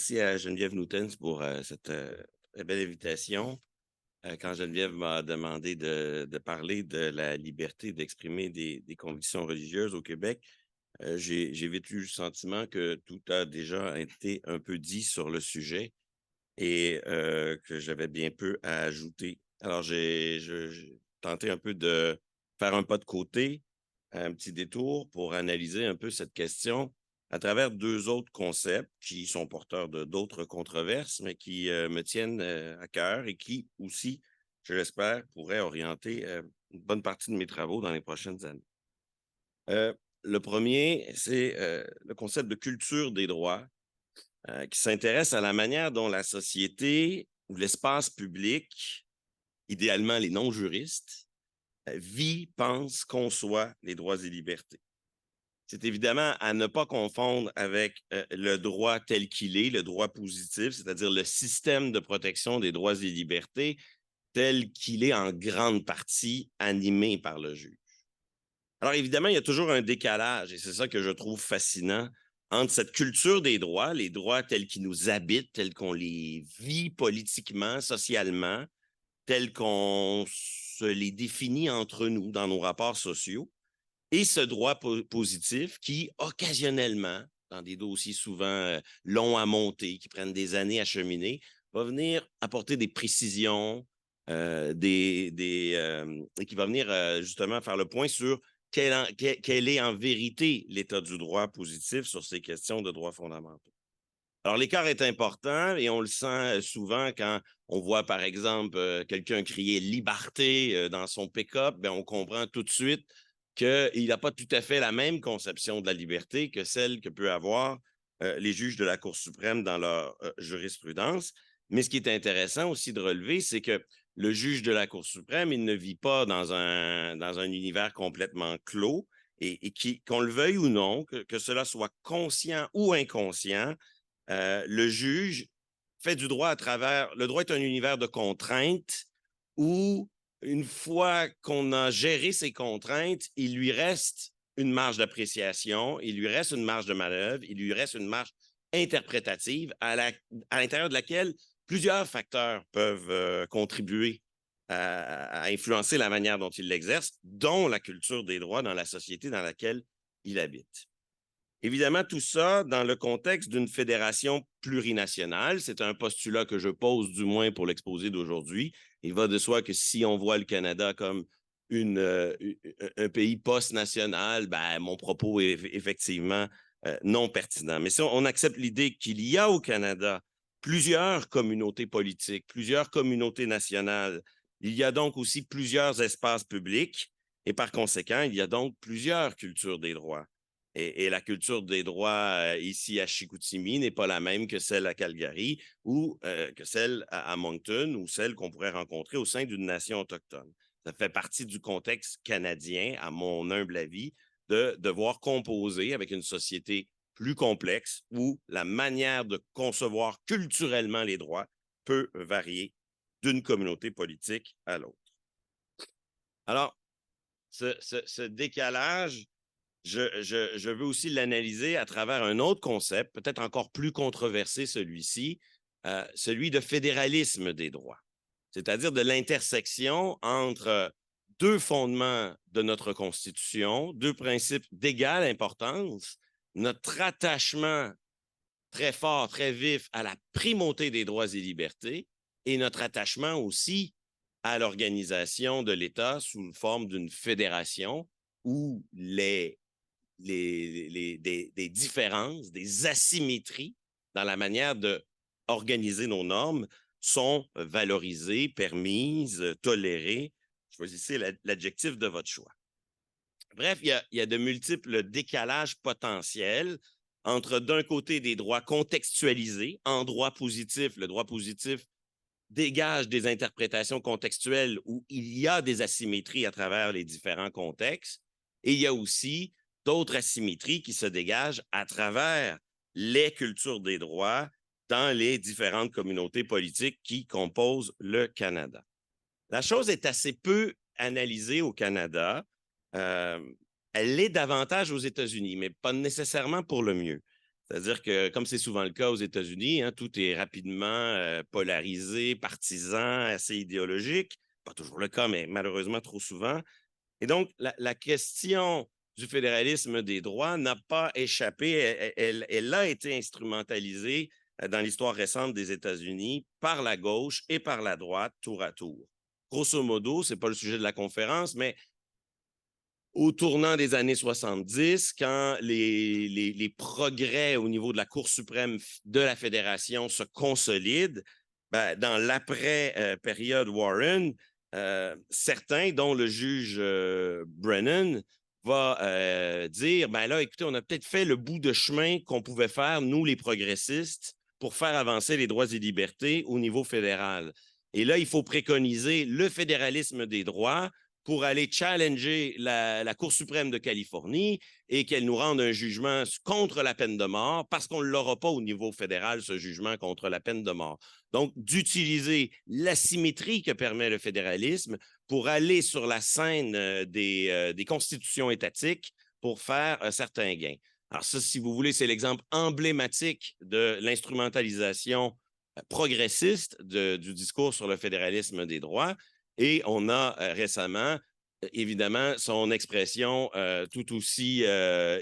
merci à Geneviève Noutens pour cette très belle invitation. Quand Geneviève m'a demandé de parler de la liberté d'exprimer des convictions religieuses au Québec, j'ai vite eu le sentiment que tout a déjà été un peu dit sur le sujet et que j'avais bien peu à ajouter. Alors, j'ai tenté un peu de faire un pas de côté, un petit détour pour analyser un peu cette question à travers deux autres concepts qui sont porteurs de d'autres controverses, mais qui me tiennent à cœur et qui aussi, je l'espère, pourraient orienter une bonne partie de mes travaux dans les prochaines années. Euh, le premier, c'est le concept de culture des droits qui s'intéresse à la manière dont la société ou l'espace public, idéalement les non-juristes, vit, pense, conçoit les droits et libertés. C'est évidemment à ne pas confondre avec le droit tel qu'il est, le droit positif, c'est-à-dire le système de protection des droits et libertés tel qu'il est en grande partie animé par le juge. Alors évidemment, il y a toujours un décalage, et c'est ça que je trouve fascinant, entre cette culture des droits, les droits tels qu'ils nous habitent, tels qu'on les vit politiquement, socialement, tels qu'on se les définit entre nous dans nos rapports sociaux, et ce droit positif qui, occasionnellement, dans des dossiers souvent longs à monter, qui prennent des années à cheminer, va venir apporter des précisions, et qui va venir justement faire le point sur quel est en vérité l'état du droit positif sur ces questions de droits fondamentaux. Alors, l'écart est important et on le sent souvent quand on voit, par exemple, quelqu'un crier liberté dans son pick-up, bien, on comprend tout de suite qu'il n'a pas tout à fait la même conception de la liberté que celle que peuvent avoir les juges de la Cour suprême dans leur jurisprudence. Mais ce qui est intéressant aussi de relever, c'est que le juge de la Cour suprême, il ne vit pas dans un univers complètement clos et qu'on le veuille ou non, que cela soit conscient ou inconscient, le juge fait du droit à travers... Le droit est un univers de contraintes où, une fois qu'on a géré ces contraintes, il lui reste une marge d'appréciation, il lui reste une marge de manœuvre, il lui reste une marge interprétative à l'intérieur de laquelle plusieurs facteurs peuvent contribuer à influencer la manière dont il l'exerce, dont la culture des droits dans la société dans laquelle il habite. Évidemment, tout ça dans le contexte d'une fédération plurinationale. C'est un postulat que je pose, du moins pour l'exposé d'aujourd'hui. Il va de soi que si on voit le Canada comme un pays post-national, ben, mon propos est effectivement non pertinent. Mais si on accepte l'idée qu'il y a au Canada plusieurs communautés politiques, plusieurs communautés nationales, il y a donc aussi plusieurs espaces publics et par conséquent, il y a donc plusieurs cultures des droits. Et la culture des droits ici à Chicoutimi n'est pas la même que celle à Calgary ou que celle à Moncton ou celle qu'on pourrait rencontrer au sein d'une nation autochtone. Ça fait partie du contexte canadien, à mon humble avis, de devoir composer avec une société plus complexe où la manière de concevoir culturellement les droits peut varier d'une communauté politique à l'autre. Alors, ce décalage, je veux aussi l'analyser à travers un autre concept, peut-être encore plus controversé celui-ci, celui de fédéralisme des droits, c'est-à-dire de l'intersection entre deux fondements de notre Constitution, deux principes d'égale importance, notre attachement très fort, très vif à la primauté des droits et libertés et notre attachement aussi à l'organisation de l'État sous forme d'une fédération où des différences, des asymétries dans la manière d'organiser nos normes sont valorisées, permises, tolérées. Choisissez l'adjectif de votre choix. Bref, il y a de multiples décalages potentiels entre, d'un côté, des droits contextualisés en droit positif. Le droit positif dégage des interprétations contextuelles où il y a des asymétries à travers les différents contextes. Et il y a aussi d'autres asymétries qui se dégagent à travers les cultures des droits dans les différentes communautés politiques qui composent le Canada. La chose est assez peu analysée au Canada. Elle l'est davantage aux États-Unis, mais pas nécessairement pour le mieux. C'est-à-dire que, comme c'est souvent le cas aux États-Unis, hein, tout est rapidement polarisé, partisan, assez idéologique. Pas toujours le cas, mais malheureusement trop souvent. Et donc, la question du fédéralisme des droits n'a pas échappé. Elle a été instrumentalisée dans l'histoire récente des États-Unis par la gauche et par la droite, tour à tour. Grosso modo, ce n'est pas le sujet de la conférence, mais au tournant des années 70, quand les progrès au niveau de la Cour suprême de la Fédération se consolident, ben, dans l'après-période Warren, certains, dont le juge Brennan, va dire, ben là, écoutez, on a peut-être fait le bout de chemin qu'on pouvait faire, nous, les progressistes, pour faire avancer les droits et libertés au niveau fédéral. Et là, il faut préconiser le fédéralisme des droits pour aller challenger la Cour suprême de Californie et qu'elle nous rende un jugement contre la peine de mort parce qu'on ne l'aura pas au niveau fédéral, ce jugement contre la peine de mort. Donc, d'utiliser l'asymétrie que permet le fédéralisme pour aller sur la scène des constitutions étatiques pour faire un certain gain. Alors ça, si vous voulez, c'est l'exemple emblématique de l'instrumentalisation progressiste du discours sur le fédéralisme des droits. Et on a récemment, évidemment, son expression tout aussi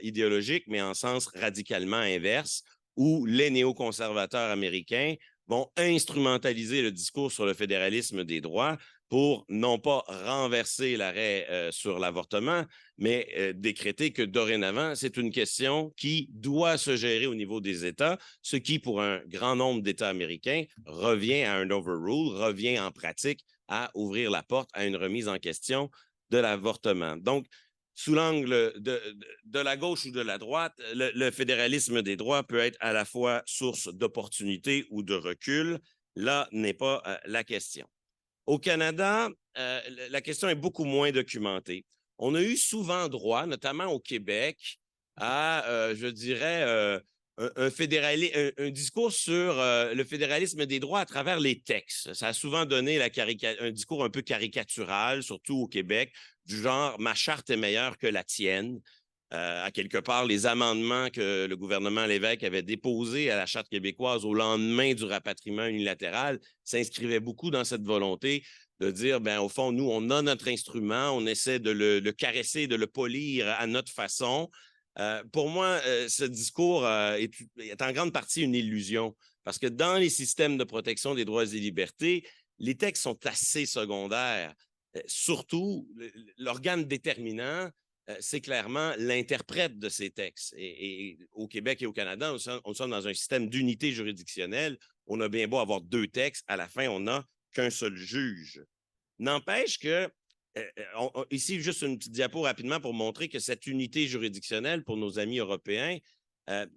idéologique, mais en sens radicalement inverse, où les néoconservateurs américains vont instrumentaliser le discours sur le fédéralisme des droits pour non pas renverser l'arrêt sur l'avortement, mais décréter que dorénavant, c'est une question qui doit se gérer au niveau des États, ce qui, pour un grand nombre d'États américains, revient à un overrule, revient en pratique à ouvrir la porte à une remise en question de l'avortement. Donc, sous l'angle de la gauche ou de la droite, le fédéralisme des droits peut être à la fois source d'opportunité ou de recul. Là n'est pas la question. Au Canada, la question est beaucoup moins documentée. On a eu souvent droit, notamment au Québec, à, je dirais, un discours sur le fédéralisme des droits à travers les textes. Ça a souvent donné un discours un peu caricatural, surtout au Québec, du genre « ma charte est meilleure que la tienne ». À quelque part, les amendements que le gouvernement Lévesque avait déposés à la Charte québécoise au lendemain du rapatriement unilatéral s'inscrivaient beaucoup dans cette volonté de dire, ben au fond, nous, on a notre instrument, on essaie de le caresser, de le polir à notre façon. Pour moi, ce discours est en grande partie une illusion parce que dans les systèmes de protection des droits et libertés, les textes sont assez secondaires. Surtout, l'organe déterminant, c'est clairement l'interprète de ces textes. Et au Québec et au Canada, on sommes dans un système d'unité juridictionnelle. On a bien beau avoir deux textes, à la fin, on n'a qu'un seul juge. N'empêche que, ici, juste une petite diapo rapidement pour montrer que cette unité juridictionnelle, pour nos amis européens,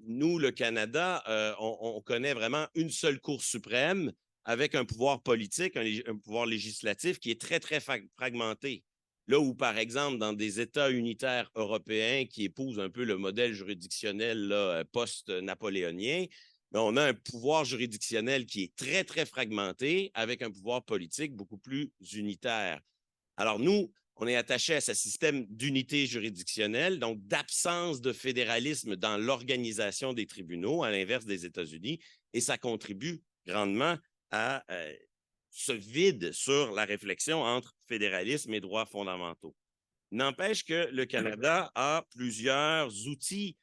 nous, le Canada, on connaît vraiment une seule Cour suprême avec un pouvoir politique, un pouvoir législatif qui est très, très fragmenté. Là où, par exemple, dans des États unitaires européens qui épousent un peu le modèle juridictionnel post-napoléonien, on a un pouvoir juridictionnel qui est très, très fragmenté avec un pouvoir politique beaucoup plus unitaire. Alors, nous, on est attaché à ce système d'unité juridictionnelle, donc d'absence de fédéralisme dans l'organisation des tribunaux, à l'inverse des États-Unis, et ça contribue grandement à ce vide sur la réflexion entre fédéralisme et droits fondamentaux. N'empêche que le Canada a plusieurs outils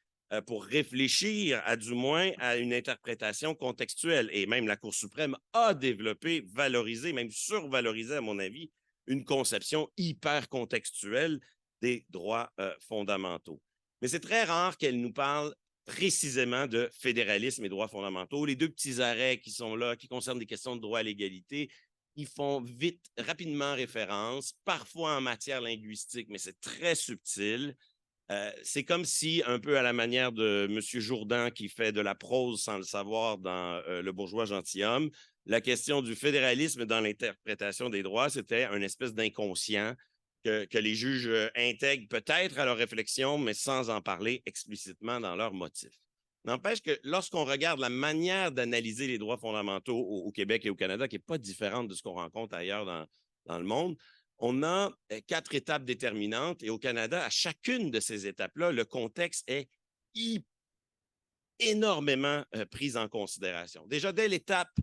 pour réfléchir à du moins à une interprétation contextuelle. Et même la Cour suprême a développé, valorisé, même survalorisé à mon avis, une conception hyper contextuelle des droits fondamentaux. Mais c'est très rare qu'elle nous parle précisément de fédéralisme et droits fondamentaux. Les deux petits arrêts qui sont là, qui concernent des questions de droit à l'égalité, ils font rapidement référence, parfois en matière linguistique, mais c'est très subtil. C'est comme si, un peu à la manière de M. Jourdan qui fait de la prose sans le savoir dans Le bourgeois gentilhomme, la question du fédéralisme dans l'interprétation des droits, c'était une espèce d'inconscient que les juges intègrent peut-être à leur réflexion, mais sans en parler explicitement dans leurs motifs. N'empêche que lorsqu'on regarde la manière d'analyser les droits fondamentaux au Québec et au Canada, qui n'est pas différente de ce qu'on rencontre ailleurs dans le monde, on a 4 étapes déterminantes et au Canada, à chacune de ces étapes-là, le contexte est énormément prises en considération. Déjà, dès l'étape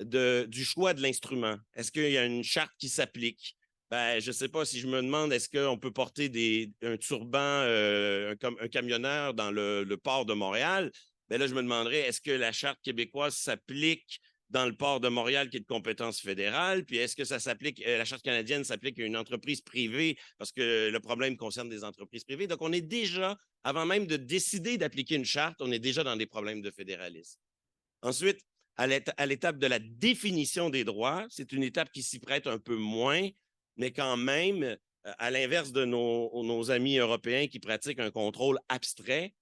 du choix de l'instrument, est-ce qu'il y a une charte qui s'applique? Ben, je ne sais pas si je me demande, est-ce qu'on peut porter un turban, un camionneur dans le port de Montréal? Ben là, je me demanderais, est-ce que la charte québécoise s'applique dans le port de Montréal qui est de compétence fédérale? Puis est-ce que ça s'applique, la charte canadienne s'applique à une entreprise privée parce que le problème concerne des entreprises privées? Donc, on est déjà, avant même de décider d'appliquer une charte, on est déjà dans des problèmes de fédéralisme. Ensuite, à l'étape de la définition des droits, c'est une étape qui s'y prête un peu moins, mais quand même, à l'inverse de nos amis européens qui pratiquent un contrôle abstrait,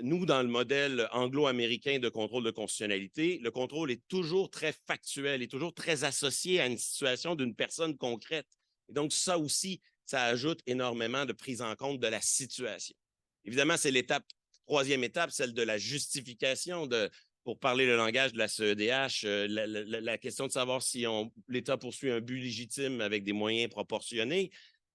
nous, dans le modèle anglo-américain de contrôle de constitutionnalité, le contrôle est toujours très factuel, est toujours très associé à une situation d'une personne concrète. Et donc, ça aussi, ça ajoute énormément de prise en compte de la situation. Évidemment, c'est troisième étape, celle de la justification pour parler le langage de la CEDH, la question de savoir si l'État poursuit un but légitime avec des moyens proportionnés.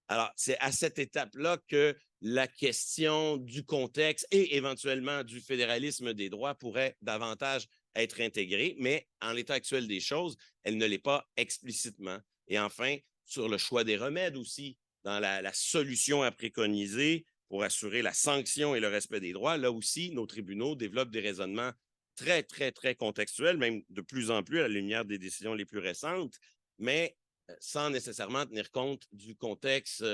Alors, c'est à cette étape-là que la question du contexte et éventuellement du fédéralisme des droits pourrait davantage être intégrée, mais en l'état actuel des choses, elle ne l'est pas explicitement. Et enfin, sur le choix des remèdes aussi, dans la solution à préconiser pour assurer la sanction et le respect des droits, là aussi, nos tribunaux développent des raisonnements très, très, très contextuels, même de plus en plus à la lumière des décisions les plus récentes, mais sans nécessairement tenir compte du contexte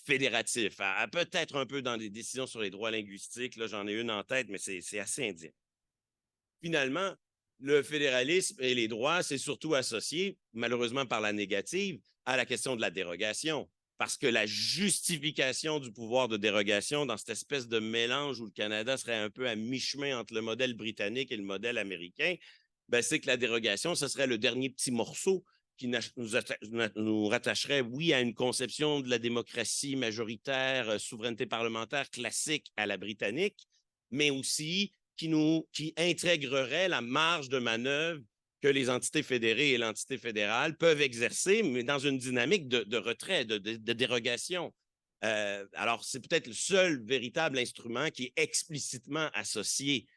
fédératif. Peut-être un peu dans des décisions sur les droits linguistiques, là, j'en ai une en tête, mais c'est assez indigne. Finalement, le fédéralisme et les droits, c'est surtout associé, malheureusement par la négative, à la question de la dérogation. Parce que la justification du pouvoir de dérogation dans cette espèce de mélange où le Canada serait un peu à mi-chemin entre le modèle britannique et le modèle américain, ben, c'est que la dérogation, ce serait le dernier petit morceau qui nous rattacherait, oui, à une conception de la démocratie majoritaire, souveraineté parlementaire classique à la britannique, mais aussi qui intégrerait la marge de manœuvre que les entités fédérées et l'entité fédérale peuvent exercer, mais dans une dynamique de retrait, de dérogation. Alors, c'est peut-être le seul véritable instrument qui est explicitement associé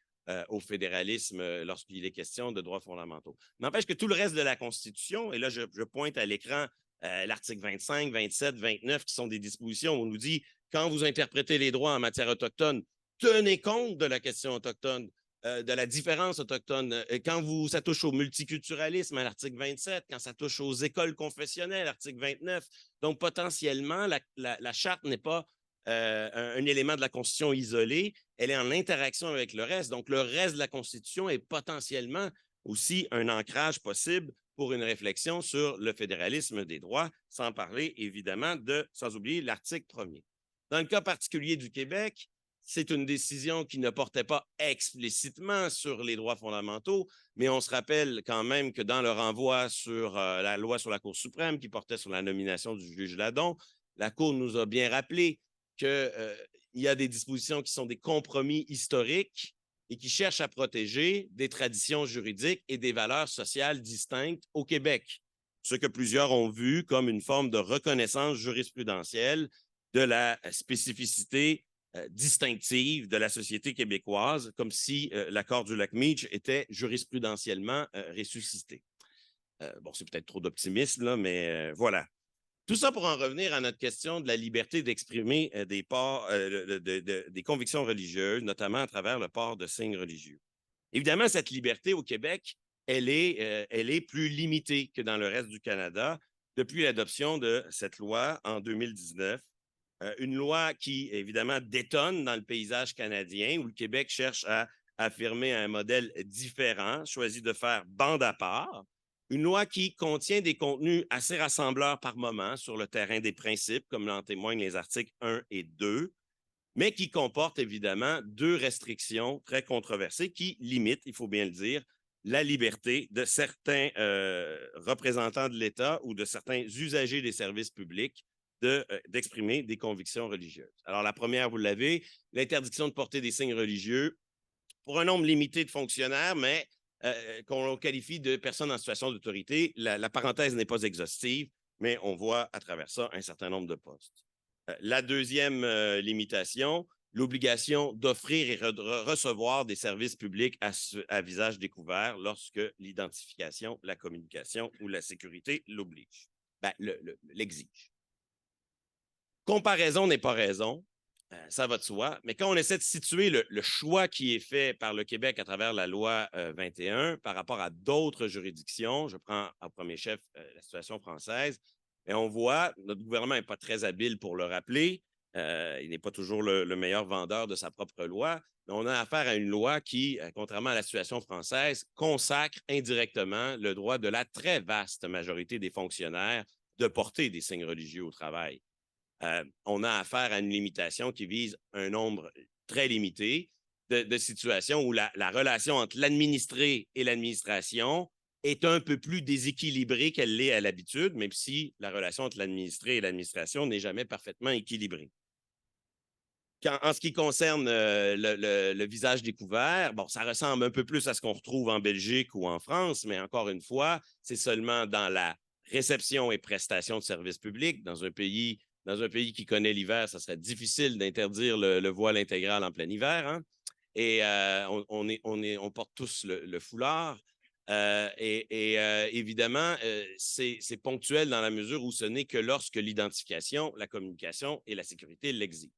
au fédéralisme lorsqu'il est question de droits fondamentaux. N'empêche que tout le reste de la Constitution, et là, je pointe à l'écran l'article 25, 27, 29, qui sont des dispositions où on nous dit, quand vous interprétez les droits en matière autochtone, tenez compte de la question autochtone, de la différence autochtone. Quand ça touche au multiculturalisme, à l'article 27, quand ça touche aux écoles confessionnelles, l'article 29. Donc, potentiellement, la charte n'est pas un élément de la Constitution isolé, elle est en interaction avec le reste. Donc, le reste de la Constitution est potentiellement aussi un ancrage possible pour une réflexion sur le fédéralisme des droits, sans parler évidemment sans oublier l'article 1er. Dans le cas particulier du Québec, c'est une décision qui ne portait pas explicitement sur les droits fondamentaux, mais on se rappelle quand même que dans le renvoi sur la loi sur la Cour suprême qui portait sur la nomination du juge Ladon, la Cour nous a bien rappelé qu'il y a des dispositions qui sont des compromis historiques et qui cherchent à protéger des traditions juridiques et des valeurs sociales distinctes au Québec, ce que plusieurs ont vu comme une forme de reconnaissance jurisprudentielle de la spécificité distinctive de la société québécoise, comme si l'accord du Lac-Meach était jurisprudentiellement ressuscité. Bon, c'est peut-être trop d'optimisme, là, mais voilà. Tout ça pour en revenir à notre question de la liberté d'exprimer des convictions religieuses, notamment à travers le port de signes religieux. Évidemment, cette liberté au Québec, elle est plus limitée que dans le reste du Canada depuis l'adoption de cette loi en 2019. Une loi qui, évidemment, détonne dans le paysage canadien, où le Québec cherche à affirmer un modèle différent, choisit de faire bande à part. Une loi qui contient des contenus assez rassembleurs par moment sur le terrain des principes, comme l'en témoignent les articles 1 et 2, mais qui comporte évidemment deux restrictions très controversées qui limitent, il faut bien le dire, la liberté de certains représentants de l'État ou de certains usagers des services publics d'exprimer des convictions religieuses. Alors, la première, vous l'avez, l'interdiction de porter des signes religieux pour un nombre limité de fonctionnaires, mais qu'on qualifie de personnes en situation d'autorité. La parenthèse n'est pas exhaustive, mais on voit à travers ça un certain nombre de postes. La deuxième limitation, l'obligation d'offrir et de recevoir des services publics à visage découvert lorsque l'identification, la communication ou la sécurité l'oblige, l'exige. Comparaison n'est pas raison, ça va de soi, mais quand on essaie de situer le choix qui est fait par le Québec à travers la loi 21 par rapport à d'autres juridictions, je prends au premier chef la situation française, et on voit, notre gouvernement n'est pas très habile pour le rappeler, il n'est pas toujours le meilleur vendeur de sa propre loi, mais on a affaire à une loi qui, contrairement à la situation française, consacre indirectement le droit de la très vaste majorité des fonctionnaires de porter des signes religieux au travail. On a affaire à une limitation qui vise un nombre très limité de situations où la relation entre l'administré et l'administration est un peu plus déséquilibrée qu'elle l'est à l'habitude, même si la relation entre l'administré et l'administration n'est jamais parfaitement équilibrée. En ce qui concerne le visage découvert, bon, ça ressemble un peu plus à ce qu'on retrouve en Belgique ou en France, mais encore une fois, c'est seulement dans la réception et prestation de services publics. Dans un pays qui connaît l'hiver, ça serait difficile d'interdire le voile intégral en plein hiver. Hein? Et on porte tous le foulard. Évidemment, c'est ponctuel dans la mesure où ce n'est que lorsque l'identification, la communication et la sécurité l'exigent.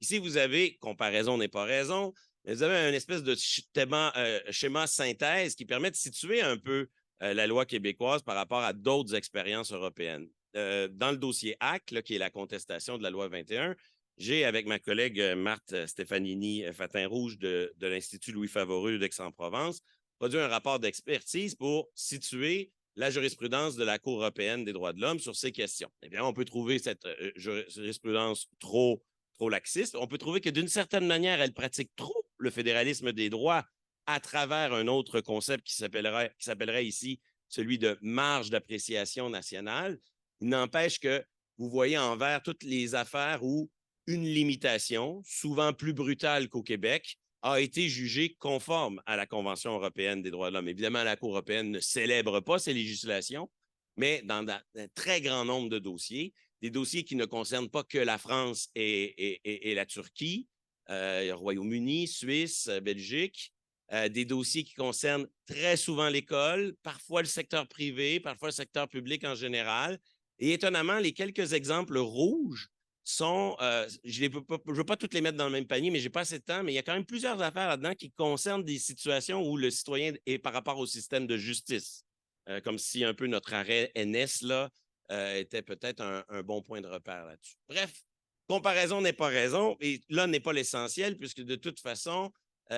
Ici, vous avez, comparaison n'est pas raison, mais vous avez une espèce de schéma synthèse qui permet de situer un peu la loi québécoise par rapport à d'autres expériences européennes. Dans le dossier HAC, là, qui est la contestation de la loi 21, j'ai, avec ma collègue Marthe Stefanini Fatin-Rouge de l'Institut Louis Favoreux d'Aix-en-Provence, produit un rapport d'expertise pour situer la jurisprudence de la Cour européenne des droits de l'homme sur ces questions. Évidemment, on peut trouver cette jurisprudence trop laxiste. On peut trouver que d'une certaine manière, elle pratique trop le fédéralisme des droits à travers un autre concept qui s'appellerait ici celui de marge d'appréciation nationale. Il n'empêche que vous voyez en vert toutes les affaires où une limitation, souvent plus brutale qu'au Québec, a été jugée conforme à la Convention européenne des droits de l'homme. Évidemment, la Cour européenne ne célèbre pas ces législations, mais dans un très grand nombre de dossiers, des dossiers qui ne concernent pas que la France et la Turquie, le Royaume-Uni, Suisse, Belgique, des dossiers qui concernent très souvent l'école, parfois le secteur privé, parfois le secteur public en général. Et étonnamment, les quelques exemples rouges sont, je ne veux pas toutes les mettre dans le même panier, mais je n'ai pas assez de temps, mais il y a quand même plusieurs affaires là-dedans qui concernent des situations où le citoyen est par rapport au système de justice. Comme si un peu notre arrêt NS, là, était peut-être un bon point de repère là-dessus. Bref, comparaison n'est pas raison, et là n'est pas l'essentiel, puisque de toute façon,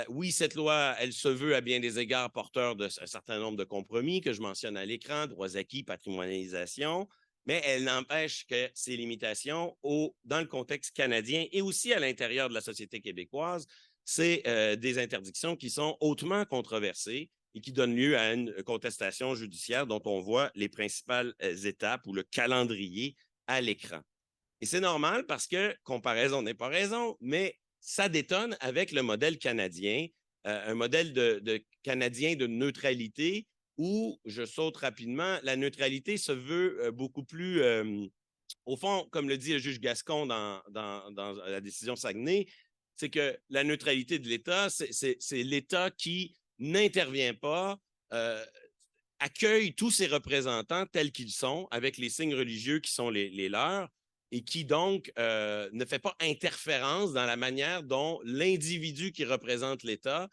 oui, cette loi, elle se veut à bien des égards porteur d'un certain nombre de compromis que je mentionne à l'écran, droits acquis, patrimonialisation, mais elle n'empêche que ces limitations, dans le contexte canadien et aussi à l'intérieur de la société québécoise, c'est des interdictions qui sont hautement controversées et qui donnent lieu à une contestation judiciaire dont on voit les principales étapes ou le calendrier à l'écran. Et c'est normal parce que, comparaison n'est pas raison, mais ça détonne avec le modèle canadien, un modèle de canadien de neutralité où, je saute rapidement, la neutralité se veut beaucoup plus, au fond, comme le dit le juge Gascon dans la décision Saguenay, c'est que la neutralité de l'État, c'est l'État qui n'intervient pas, accueille tous ses représentants tels qu'ils sont, avec les signes religieux qui sont les leurs, et qui donc ne fait pas interférence dans la manière dont l'individu qui représente l'État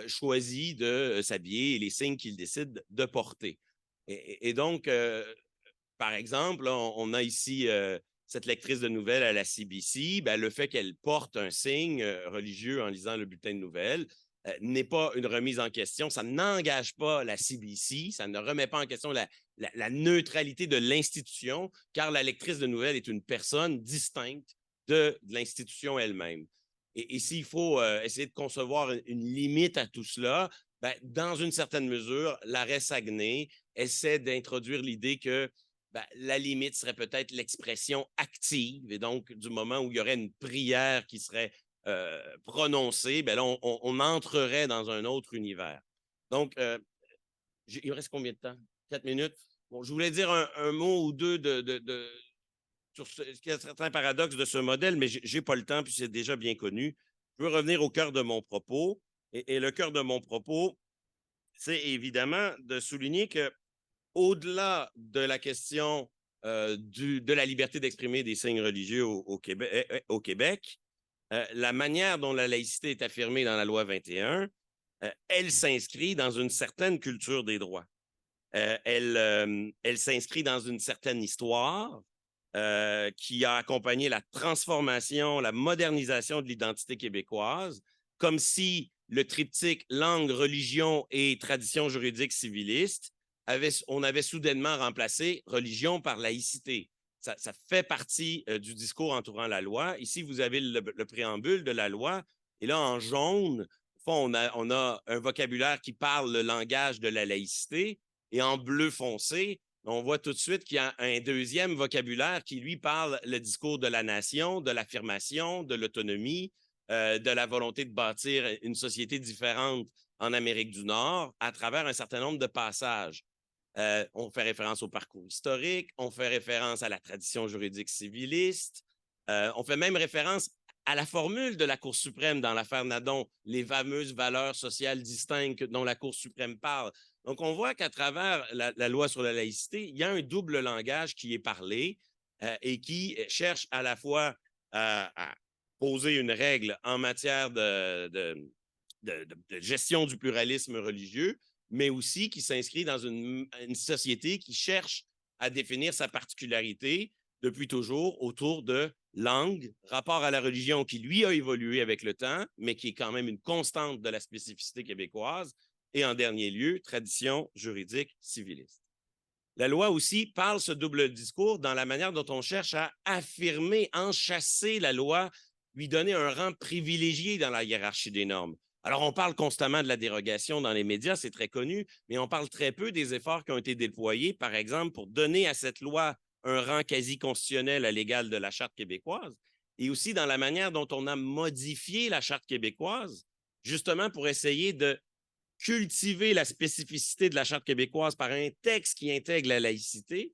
choisit de s'habiller et les signes qu'il décide de porter. Et donc, par exemple, là, on a ici cette lectrice de nouvelles à la CBC, ben, le fait qu'elle porte un signe religieux en lisant le bulletin de nouvelles n'est pas une remise en question. Ça n'engage pas la CBC, ça ne remet pas en question la neutralité de l'institution, car la lectrice de nouvelles est une personne distincte de l'institution elle-même. Et s'il faut essayer de concevoir une limite à tout cela, ben, dans une certaine mesure, l'arrêt Saguenay essaie d'introduire l'idée que la limite serait peut-être l'expression active, et donc du moment où il y aurait une prière qui serait prononcée, ben là, on entrerait dans un autre univers. Donc, il me reste combien de temps? 4 minutes? Bon, je voulais dire un mot ou deux sur certains paradoxes de ce modèle, mais je n'ai pas le temps, puis c'est déjà bien connu. Je veux revenir au cœur de mon propos. Et le cœur de mon propos, c'est évidemment de souligner que au-delà de la question de la liberté d'exprimer des signes religieux au Québec, la manière dont la laïcité est affirmée dans la loi 21, elle s'inscrit dans une certaine culture des droits. Elle s'inscrit dans une certaine histoire qui a accompagné la transformation, la modernisation de l'identité québécoise, comme si le triptyque langue, religion et tradition juridique civiliste, on avait soudainement remplacé religion par laïcité. Ça fait partie du discours entourant la loi. Ici, vous avez le préambule de la loi. Et là, en jaune, on a un vocabulaire qui parle le langage de la laïcité. Et en bleu foncé, on voit tout de suite qu'il y a un deuxième vocabulaire qui, lui, parle le discours de la nation, de l'affirmation, de l'autonomie, de la volonté de bâtir une société différente en Amérique du Nord à travers un certain nombre de passages. On fait référence au parcours historique, on fait référence à la tradition juridique civiliste, on fait même référence à la formule de la Cour suprême dans l'affaire Nadon, les fameuses valeurs sociales distinctes dont la Cour suprême parle. Donc, on voit qu'à travers la loi sur la laïcité, il y a un double langage qui est parlé et qui cherche à la fois à poser une règle en matière de gestion du pluralisme religieux, mais aussi qui s'inscrit dans une société qui cherche à définir sa particularité depuis toujours autour de langue, rapport à la religion qui, lui, a évolué avec le temps, mais qui est quand même une constante de la spécificité québécoise, et en dernier lieu, tradition juridique civiliste. La loi aussi parle ce double discours dans la manière dont on cherche à affirmer, enchasser la loi, lui donner un rang privilégié dans la hiérarchie des normes. Alors, on parle constamment de la dérogation dans les médias, c'est très connu, mais on parle très peu des efforts qui ont été déployés, par exemple, pour donner à cette loi un rang quasi constitutionnel à l'égal de la Charte québécoise, et aussi dans la manière dont on a modifié la Charte québécoise, justement pour essayer de cultiver la spécificité de la Charte québécoise par un texte qui intègre la laïcité,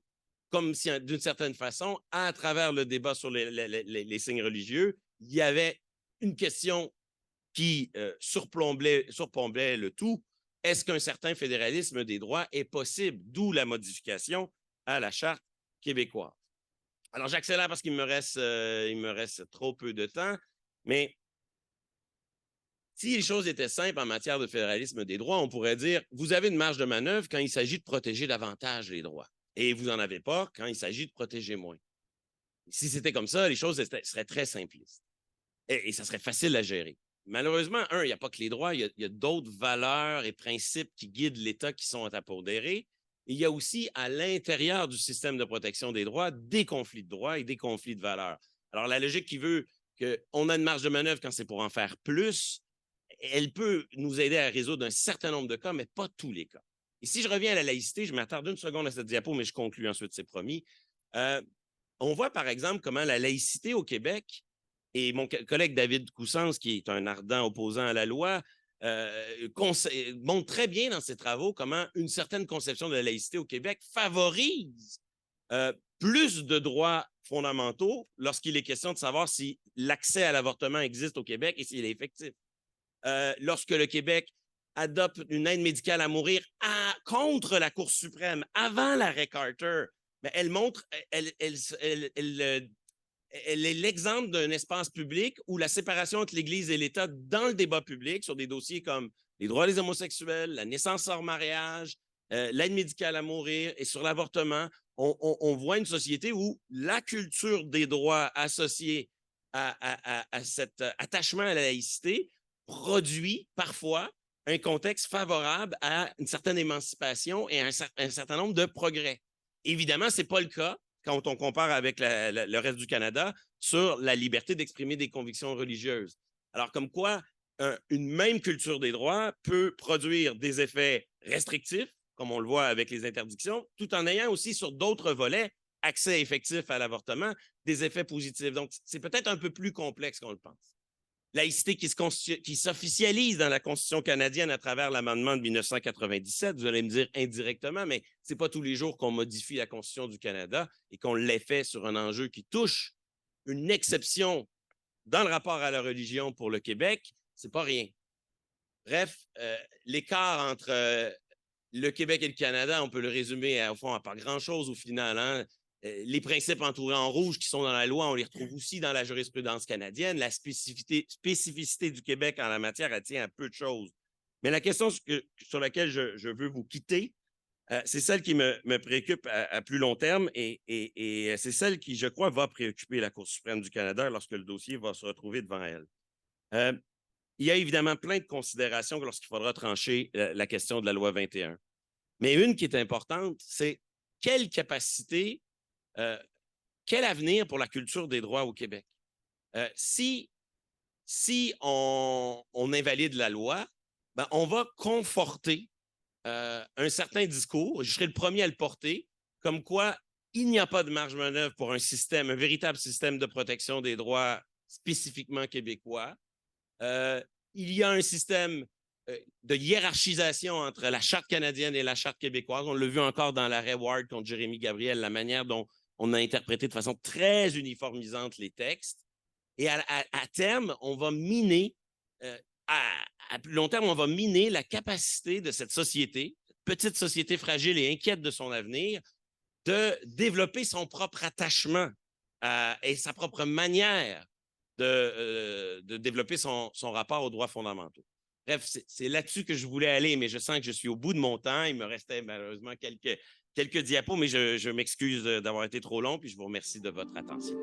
comme si, d'une certaine façon, à travers le débat sur les signes religieux, il y avait une question qui surplombait le tout. Est-ce qu'un certain fédéralisme des droits est possible? D'où la modification à la Charte québécoise. Alors, j'accélère parce qu'il me reste trop peu de temps, mais si les choses étaient simples en matière de fédéralisme des droits, on pourrait dire, vous avez une marge de manœuvre quand il s'agit de protéger davantage les droits, et vous n'en avez pas quand il s'agit de protéger moins. Si c'était comme ça, les choses seraient très simplistes, et ça serait facile à gérer. Malheureusement, il n'y a pas que les droits, il y a d'autres valeurs et principes qui guident l'État qui sont à pondérer. Il y a aussi, à l'intérieur du système de protection des droits, des conflits de droits et des conflits de valeurs. Alors, la logique qui veut qu'on a une marge de manœuvre quand c'est pour en faire plus, elle peut nous aider à résoudre un certain nombre de cas, mais pas tous les cas. Et si je reviens à la laïcité, je m'attarde une seconde à cette diapo, mais je conclue ensuite, c'est promis. On voit, par exemple, comment la laïcité au Québec, et mon collègue David Coussens, qui est un ardent opposant à la loi, montre très bien dans ses travaux comment une certaine conception de la laïcité au Québec favorise plus de droits fondamentaux lorsqu'il est question de savoir si l'accès à l'avortement existe au Québec et s'il est effectif. Lorsque le Québec adopte une aide médicale à mourir contre la Cour suprême, avant l'arrêt Carter, mais elle montre, elle est l'exemple d'un espace public où la séparation entre l'Église et l'État dans le débat public sur des dossiers comme les droits des homosexuels, la naissance hors mariage, l'aide médicale à mourir et sur l'avortement, on voit une société où la culture des droits associés à cet attachement à la laïcité produit parfois un contexte favorable à une certaine émancipation et un certain nombre de progrès. Évidemment, ce n'est pas le cas quand on compare avec le reste du Canada sur la liberté d'exprimer des convictions religieuses. Alors, comme quoi, une même culture des droits peut produire des effets restrictifs, comme on le voit avec les interdictions, tout en ayant aussi sur d'autres volets, accès effectif à l'avortement, des effets positifs. Donc, c'est peut-être un peu plus complexe qu'on le pense. laïcité qui s'officialise dans la Constitution canadienne à travers l'amendement de 1997. Vous allez me dire indirectement, mais ce n'est pas tous les jours qu'on modifie la Constitution du Canada et qu'on l'ait fait sur un enjeu qui touche une exception dans le rapport à la religion pour le Québec. Ce n'est pas rien. Bref, l'écart entre le Québec et le Canada, on peut le résumer au fond à pas grand-chose au final. Hein? Les principes entourés en rouge qui sont dans la loi, on les retrouve aussi dans la jurisprudence canadienne. La spécificité du Québec en la matière, elle tient à peu de choses. Mais la question sur laquelle je veux vous quitter, c'est celle qui me préoccupe à plus long terme et c'est celle qui, je crois, va préoccuper la Cour suprême du Canada lorsque le dossier va se retrouver devant elle. Il y a évidemment plein de considérations lorsqu'il faudra trancher la question de la loi 21. Mais une qui est importante, c'est quelle capacité, quel avenir pour la culture des droits au Québec? Si on invalide la loi, ben on va conforter un certain discours, je serai le premier à le porter, comme quoi il n'y a pas de marge de manœuvre pour un véritable système de protection des droits spécifiquement québécois. Il y a un système de hiérarchisation entre la Charte canadienne et la Charte québécoise. On l'a vu encore dans l'arrêt Ward contre Jérémy Gabriel, la manière dont on a interprété de façon très uniformisante les textes. Et à terme, on va miner, à plus long terme, on va miner la capacité de cette société, petite société fragile et inquiète de son avenir, de développer son propre attachement et sa propre manière de développer son rapport aux droits fondamentaux. Bref, c'est là-dessus que je voulais aller, mais je sens que je suis au bout de mon temps. Il me restait malheureusement quelques diapos, mais je m'excuse d'avoir été trop long, puis je vous remercie de votre attention.